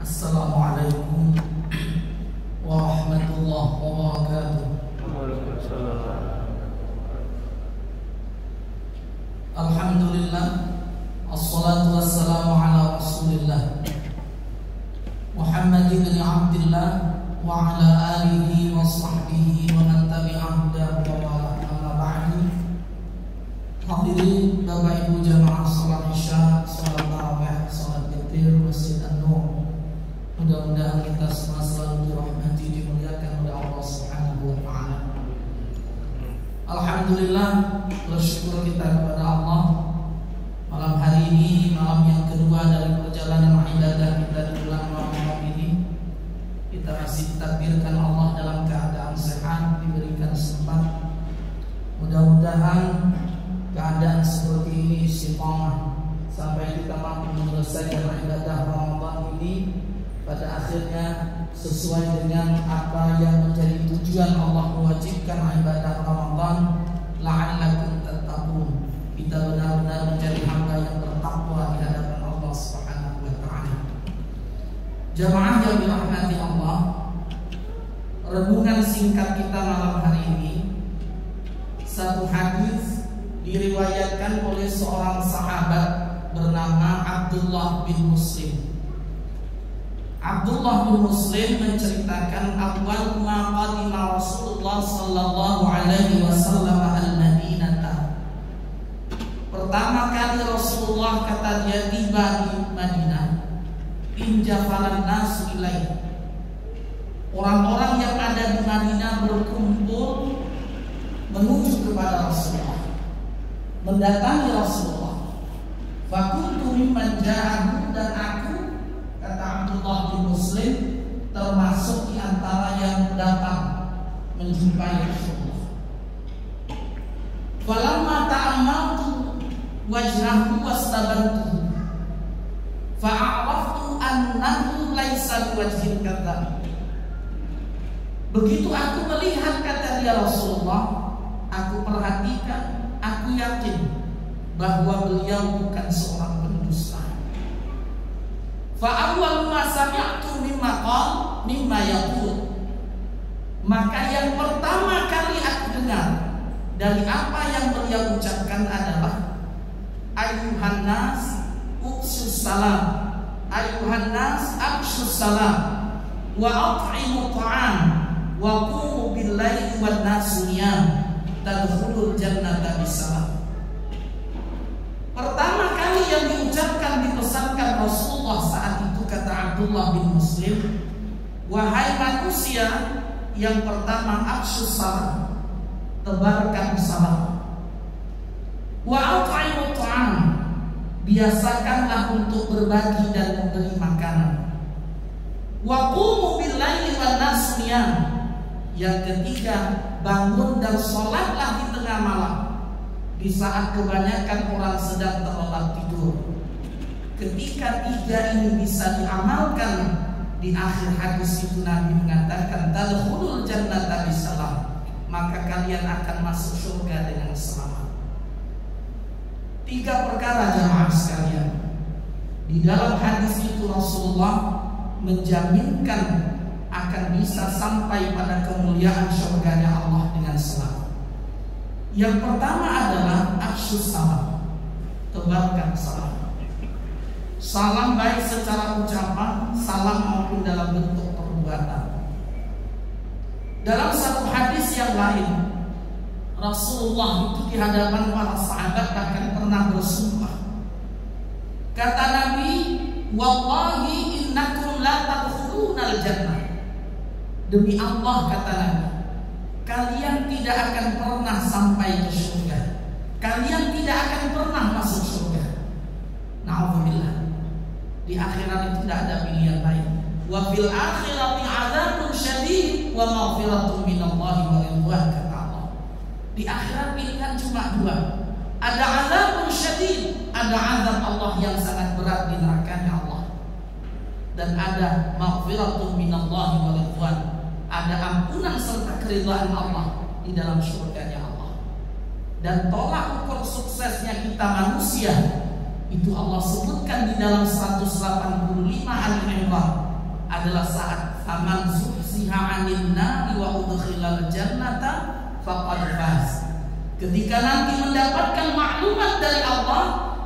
Assalamualaikum warahmatullahi wabarakatuh. Alhamdulillah, assalatu wassalamu ala rasulillah Muhammad ibn Abdillah wa ala alihi wa sahbihi wa man tabi'ahu wa amma ba'du. Hadirin Bapak Ibu jamaah salat Isya, salat tarawih, salat witir Masjid An-Nur. Mudah-mudahan kita semua selalu dirahmati, dimuliakan oleh Allah Subhanahu wa taala. Alhamdulillah, bersyukur kita kepada Allah. Malam hari ini malam yang kedua dari perjalanan ibadah kita di bulan Ramadan ini. Kita masih ditakdirkan Allah dalam keadaan sehat, diberikan sempat. Mudah-mudahan keadaan seperti ini istiqamah sampai kita mampu menyelesaikan ibadah Ramadan ini pada akhirnya sesuai dengan apa yang menjadi tujuan Allah mewajibkan ibadah Ramadan, la'allakum tattaqun. Kita benar-benar menjadi hamba yang bertakwa di hadapan Allah Subhanahu wa taala. Jamaah yang dirahmati Allah, renungan singkat kita malam hari ini, satu hadis diriwayatkan oleh seorang sahabat bernama Abdullah bin Muslim. Abdullah bin Muslim menceritakan awal ma qadima Rasulullah sallallahu alaihi wasallam al-Madinah. Pertama kali Rasulullah kata dia tiba di Madinah, injafalan nas ilaih. Orang-orang yang ada di Madinah berkumpul menuju kepada Rasulullah, mendatangi Rasulullah. Fakuntu mimman ja'ahu, dan aku, kata Abdullah bin Muslim, termasuk di antara yang datang menjumpai Rasulullah. Falamma ta'ammaltu wajhahu wastabantu fa'araftu annahu laisa biwajhin kadzab. Begitu aku melihat, kata dia Rasulullah, aku perhatikan, aku yakin bahwa beliau bukan seorang pendusta. Fa awwal ma sami'tu mimma yaqul, maka yang pertama kali aku dengar dari apa yang beliau ucapkan adalah ayyuhan nas uqsus salam, ayyuhan nas aqsus salam wa at'imu ta'am wa qumu bil laili wan nasu niyam tadkhulul jannata bisalam. Pertama kali yang diucapkan, dipesankan Rasulullah saat itu, kata Abdullah bin Muslim, wahai manusia, yang pertama afshus salam, tebarkan salam. Wa at'imu ta'am, biasakanlah untuk berbagi dan memberi makanan. Wa qumu bil laili wan nasu niyam, yang ketiga, bangun dan sholatlah di tengah malam, di saat kebanyakan orang sedang terlelap tidur. Ketika tiga ini bisa diamalkan, di akhir hadis itu Nabi mengatakan tadkhulul jannata bisalam, maka kalian akan masuk surga dengan selamat. Tiga perkara jamaah sekalian. Di dalam hadis itu Rasulullah menjaminkan akan bisa sampai pada kemuliaan surganya Allah dengan selamat. Yang pertama adalah afshus salam, tebarkan salam. Salam baik secara ucapan, salam maupun dalam bentuk perbuatan. Dalam satu hadis yang lain, Rasulullah itu di hadapan para sahabat bahkan pernah bersumpah. Kata Nabi, wallahi innakum la tadkhulunal jannah. Demi Allah, kata Nabi, kalian tidak akan pernah sampai ke surga. Kalian tidak akan pernah masuk surga. Na'udzubillah. Di akhirat itu tidak ada pilihan lain. Wa fil akhirati 'adzabun syadid wa maghfiratun minallahi wa ridwan, kata Allah. Di akhirat pilihan cuma dua. Ada azabun syadid, ada azab Allah yang sangat berat di nerakanya Allah. Dan ada maghfiratun minallahi wa ridwan, ada ampunan serta keridhaan Allah di dalam surganya Allah. Dan tolak ukur suksesnya kita manusia itu Allah sebutkan di dalam 185 Ali Imran adalah saat faman zuhziha 'anil nari wa udkhilal jannata faqad faz. Ketika nanti mendapatkan maklumat dari Allah,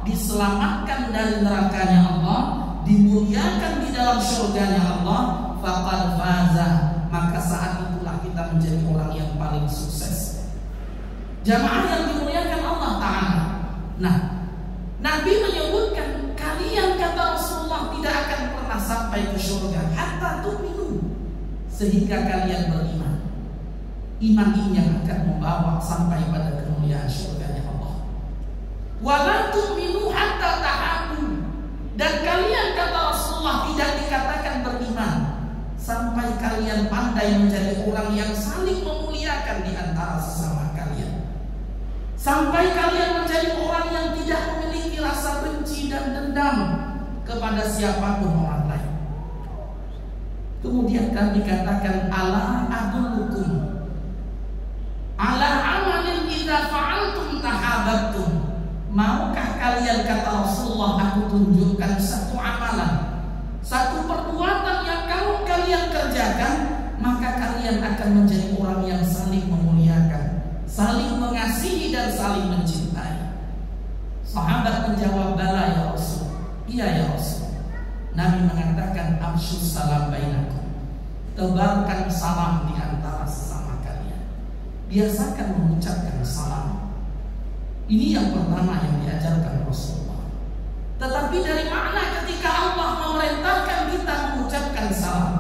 diselamatkan dari nerakanya Allah, dimuliakan di dalam surganya Allah, faqad faza, maka saat itulah kita menjadi orang yang paling sukses. Jamaah yang dimuliakan Allah Ta'ala. Nah, Nabi menyebutkan kalian, kata Rasulullah, tidak akan pernah sampai ke surga hatta tu'minu, sehingga kalian beriman. Iman ini yang akan membawa sampai pada kemuliaan surganya Allah. Wala tu'minu hatta tahabu, dan kalian, kata Rasulullah, tidak dikatakan beriman sampai kalian pandai menjadi orang yang saling memuliakan di antara sesama kalian, sampai kalian menjadi orang yang tidak memiliki rasa benci dan dendam kepada siapapun orang lain. Kemudian kan dikatakan ala adullukum ala amalin idza fa'altum tahabbtum. Maukah kalian, kata Rasulullah, aku tunjukkan satu amalan, satu perbuatan yang kalau kalian kerjakan, maka kalian akan menjadi orang yang saling memuliakan, saling mengasihi dan saling mencintai. Sahabat menjawab, bala ya Rasul. Iya ya Rasul. Nabi mengatakan, afshus salam bainakum, tebarkan salam di antara sesama kalian. Biasakan mengucapkan salam. Ini yang pertama yang diajarkan Rasulullah. Tetapi dari mana ketika Allah memerintahkan kita mengucapkan salam?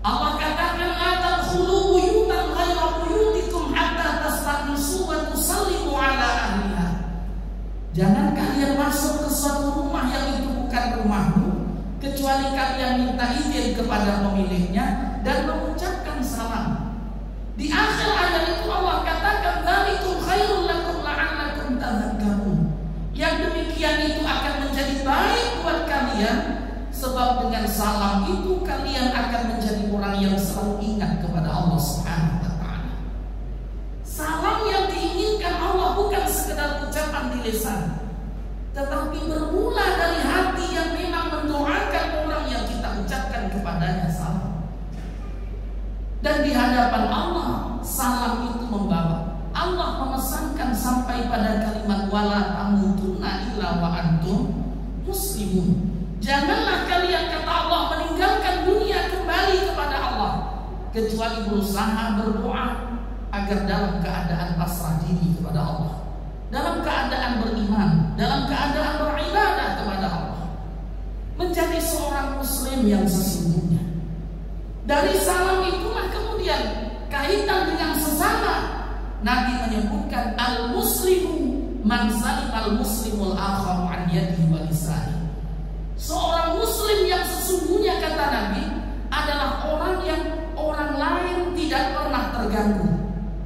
Allah katakan, la tadkhulu buyutan ghayra buyutikum hatta tastanisu wa tusallimu ala ahliha. Jangan kalian masuk ke suatu rumah yang itu bukan rumahmu, kecuali kalian minta izin kepada pemiliknya dan mengucapkan salam. Di akhir ayat itu Allah katakan, dzalikum khairul lakum la'allakum tadhakkarun. Yang demikian itu akan menjadi baik buat kalian, sebab dengan salam itu kalian akan menjadi orang yang selalu ingat kepada Allah Subhanahu wa taala. Salam yang diinginkan Allah bukan sekedar ucapan di lisan, tetapi bermula dari hati yang memang mendoakan orang yang kita ucapkan kepadanya salam. Dan di hadapan Allah, salam itu membawa. Allah memesankan sampai pada kalimat wala tamutunna illa wa antum muslimun. Janganlah kalian, kata Allah, meninggalkan dunia kembali kepada Allah, kecuali berusaha berdoa agar dalam keadaan pasrah diri kepada Allah, dalam keadaan beriman, dalam keadaan beribadah kepada Allah, menjadi seorang muslim yang sesungguhnya. Dari salam itulah kemudian kaitan dengan sesama. Nabi menyebutkan al-muslimu man salim al-muslimul akharu an yadihi wa lisanihi. Seorang muslim yang sesungguhnya, kata Nabi, adalah orang yang orang lain tidak pernah terganggu,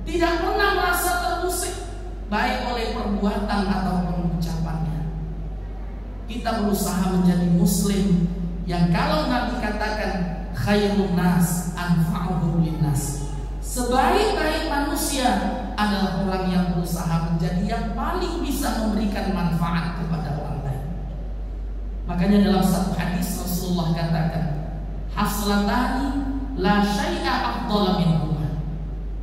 tidak pernah merasa terusik, baik oleh perbuatan ataupun ucapannya. Kita berusaha menjadi muslim yang kalau Nabi katakan khairun nas anfa'uhum linnas, sebaik-baik manusia adalah orang yang berusaha menjadi yang paling bisa memberikan manfaat kepada orang lain. Makanya dalam satu hadis Rasulullah katakan, haslatani la syai'a afdhala minhuma.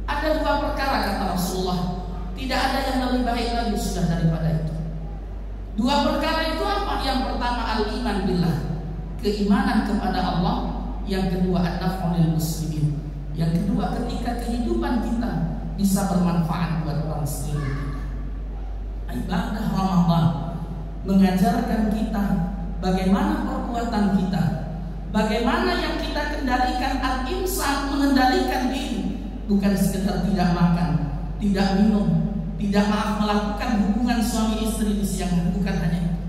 Ada dua perkara, kata Rasulullah, tidak ada yang lebih baik lagi sudah daripada itu. Dua perkara itu apa? Yang pertama al-iman billah, keimanan kepada Allah. Yang kedua an-naf'ul muslimin. Yang kedua, ketika kehidupan kita bisa bermanfaat buat orang sekeliling kita. Ibadah Ramadan mengajarkan kita bagaimana perbuatan kita, bagaimana yang kita kendalikan, al-imsak, mengendalikan diri, bukan sekedar tidak makan, tidak minum, tidak melakukan hubungan suami istri di siang hari, bukan hanya itu,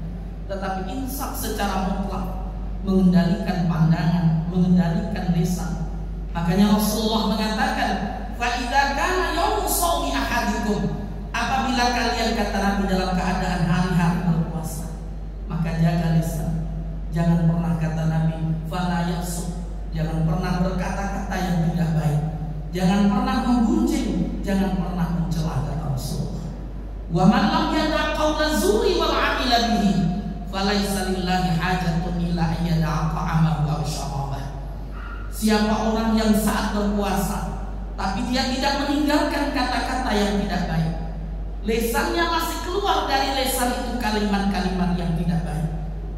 tetapi imsak secara mutlak, mengendalikan pandangan, mengendalikan lisan. Makanya Rasulullah mengatakan, fa idza kana yaum shaumi ahadikum, apabila kalian, kata Nabi, dalam keadaan hari-hari berpuasa, maka jaga lisan. Jangan pernah, kata Nabi, fala yafsuk, jangan pernah berkata-kata yang tidak baik, jangan pernah menggunjing, jangan pernah mencela, kata Rasulullah. Wa man lam yada' qawla zuri wal 'amila bihi falaisa lillahi hajatun illa ayyada'a ta'amahu aw syarabah. Siapa orang yang saat berpuasa tapi dia tidak meninggalkan kata-kata yang tidak baik, lesannya masih keluar dari lesan itu kalimat-kalimat yang tidak baik,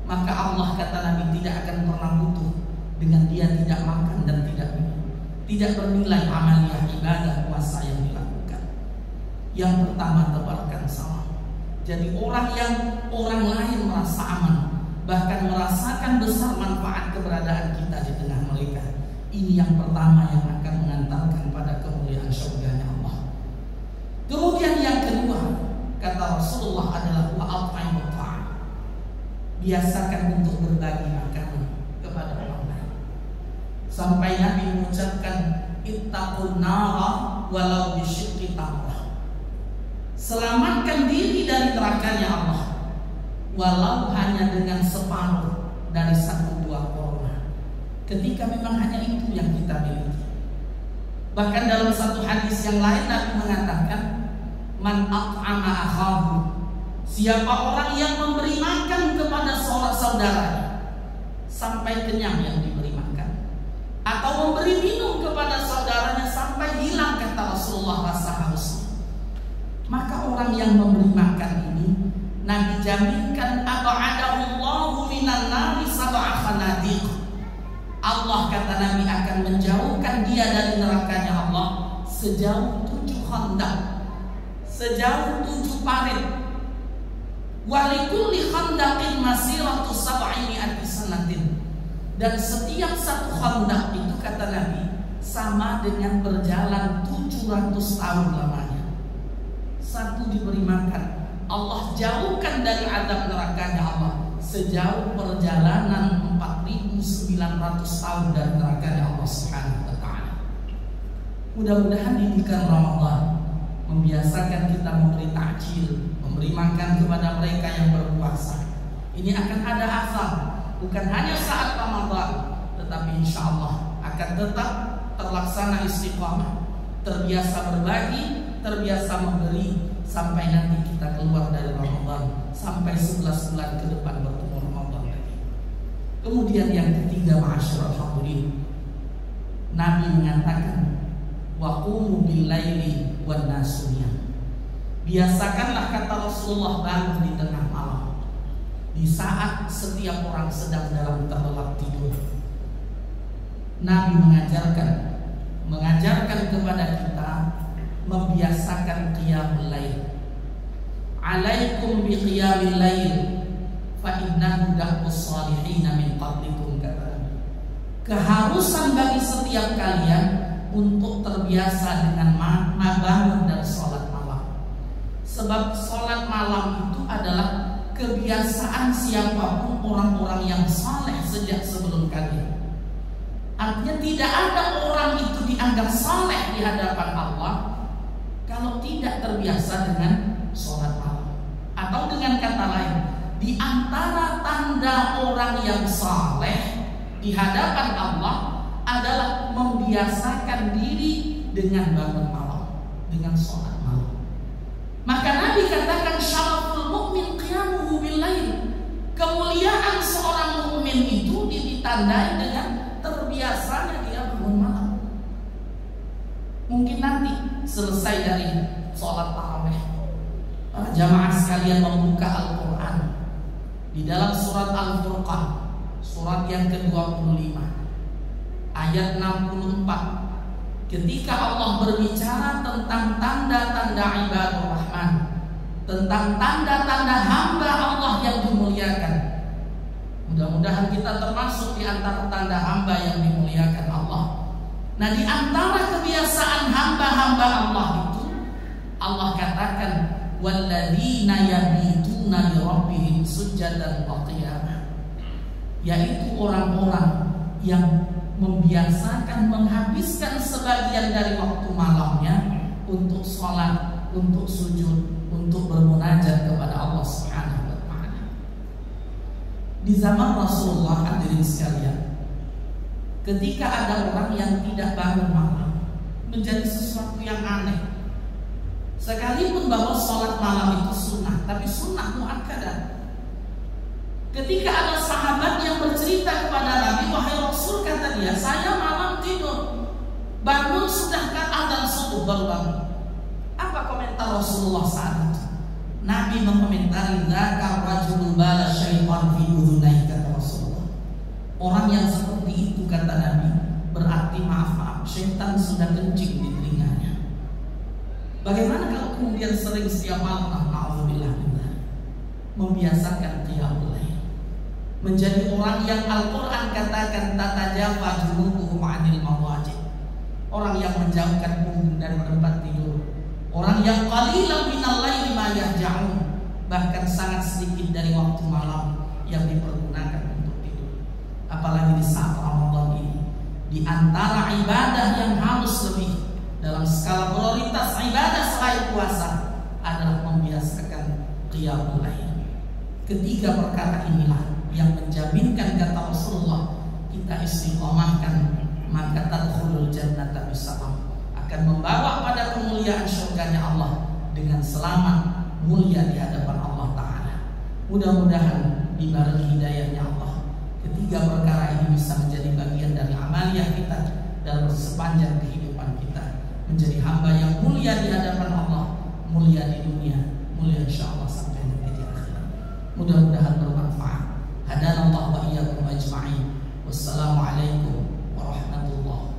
maka Allah, kata Nabi, tidak akan pernah butuh dengan dia tidak makan dan tidak minum. Tidak bernilai amaliyah ibadah puasa yang dilakukan. Yang pertama, tebarkan salam. Jadi orang yang orang lain merasa aman, bahkan merasakan besar manfaat keberadaan kita di tengah mereka. Ini yang pertama yang akan mengantarkan pada kemuliaan surganya Allah. Kemudian yang kedua, kata Rasulullah, adalah wa'at'imut ta'am. Biasakan untuk berbagi makanan kepada orang lain. Sampai Nabi mengucapkan ittaqun nara walau bisyiqqi tamrah. Selamatkan diri dari nerakanya Allah, walau hanya dengan separuh dari satu buah kurma. Ketika memang hanya itu yang kita miliki. Bahkan dalam satu hadis yang lain Nabi mengatakan, man at'ama akhahu, siapa orang yang memberi makan kepada seorang saudaranya sampai kenyang yang diberi makan, atau memberi minum kepada saudaranya sampai hilang, kata Rasulullah, rasa hausnya, maka orang yang memberi makan ini Nabi jaminkan ab'adahullahu minan nari sab'a khanadiq. Allah, kata Nabi, akan menjauhkan dia dari nerakanya Allah sejauh 7 khandak, sejauh 7 parit. Walikulli khandaqin masiratu sab'imi'ati sanatin. Dan setiap satu khandak itu, kata Nabi, sama dengan berjalan 700 tahun lamanya. Satu diberi makan, Allah jauhkan dari azab nerakanya Allah sejauh perjalanan 4.900 tahun dari nerakanya Allah Subhanahu wa ta'ala. Mudah-mudahan di bulan Ramadan membiasakan kita memberi takjil, memberi makan kepada mereka yang berpuasa. Ini akan ada asal, bukan hanya saat Ramadan, tetapi insya Allah akan tetap terlaksana istiqamah, terbiasa berbagi, terbiasa memberi, sampai nanti kita keluar dari Ramadan, sampai 11 bulan ke depan bertemu Ramadan lagi. Kemudian yang ketiga, ma'asyiral hadirin, Nabi mengatakan, waqumu bil-laili wan nasu niyam. Biasakanlah, kata Rasulullah, bangun di tengah malam, di saat setiap orang sedang dalam terlelap tidur. Nabi mengajarkan kepada kita membiasakan qiyamul lail. Alaikum bi qiyamil lail fa innahu da'bus salihin min qablikum, kata Nabi. Keharusan bagi setiap kalian untuk terbiasa dengan bangun dan sholat malam. Sebab sholat malam itu adalah kebiasaan siapapun orang-orang yang saleh sejak sebelum kalian. Artinya tidak ada orang itu dianggap saleh di hadapan Allah kalau tidak terbiasa dengan sholat malam. Atau dengan kata lain, di antara tanda orang yang saleh di hadapan Allah adalah membiasakan diri dengan bangun malam, dengan sholat malam. Maka Nabi katakan, syaraful mu'min qiyamuhu bil lail. Kemuliaan seorang mukmin itu ditandai dengan terbiasanya dia bangun malam. Mungkin nanti selesai dari sholat tarawih, para jamaah sekalian membuka Al-Quran di dalam surat Al-Furqan, surat yang ke-25, ayat 64. Ketika Allah berbicara tentang tanda-tanda ibadur rahman, tentang tanda-tanda hamba Allah yang dimuliakan. Mudah-mudahan kita termasuk di antara tanda hamba yang dimuliakan Allah. Nah, di antara kebiasaan hamba-hamba Allah itu, Allah katakan, walladzina yabituna li rabbihim sujadan wa qiyamah, yaitu orang-orang yang membiasakan menghabiskan sebagian dari waktu malamnya untuk sholat, untuk sujud, untuk bermunajat kepada Allah Subhanahu wa ta'ala. Di zaman Rasulullah, hadirin sekalian, ketika ada orang yang tidak bangun malam, menjadi sesuatu yang aneh. Sekalipun bahwa sholat malam itu sunnah, tapi sunnah muakkadah. Ketika ada sahabat yang bercerita kepada Nabi, wahai Rasul, kata dia, saya malam Bangun sudah kan adzan subuh baru bangun. Apa komentar Rasulullah saat itu? Nabi mengomentari, "Dzakar rajulun bala syaitan fi udhunai," kata Rasulullah. Orang yang seperti itu, kata Nabi, berarti maaf, syaitan sudah kencing di telinganya. Bagaimana kalau kemudian sering setiap malam, na'udzubillah, membiasakan qiyamul lail, menjadi orang yang Al-Quran katakan tatajafa junubuhum 'anil mawajib, orang yang menjauhkan punggung dari tempat tidur, orang yang qalilan minal laili ma yahja'un, bahkan sangat sedikit dari waktu malam yang dipergunakan untuk tidur. Apalagi di saat Ramadan ini, di antara ibadah yang harus lebih dalam skala prioritas ibadah selain puasa adalah membiasakan qiyamul lail. Ketiga perkara inilah yang menjaminkan, kata Rasulullah, kita istiqomahkan, maka tadkhulul jannata bisalam, akan membawa pada kemuliaan surganya Allah dengan selamat mulia di hadapan Allah Ta'ala. Mudah-mudahan dibarengi hidayahnya Allah, ketiga perkara ini bisa menjadi bagian dari amaliyah kita dalam sepanjang kehidupan kita, menjadi hamba yang mulia di hadapan Allah, mulia di dunia, mulia insyaallah sampai nanti di akhirat. Mudah-mudahan bermanfaat. Hadanallahu wa iyyakum ajma'in. Wassalamualaikum warahmatullahi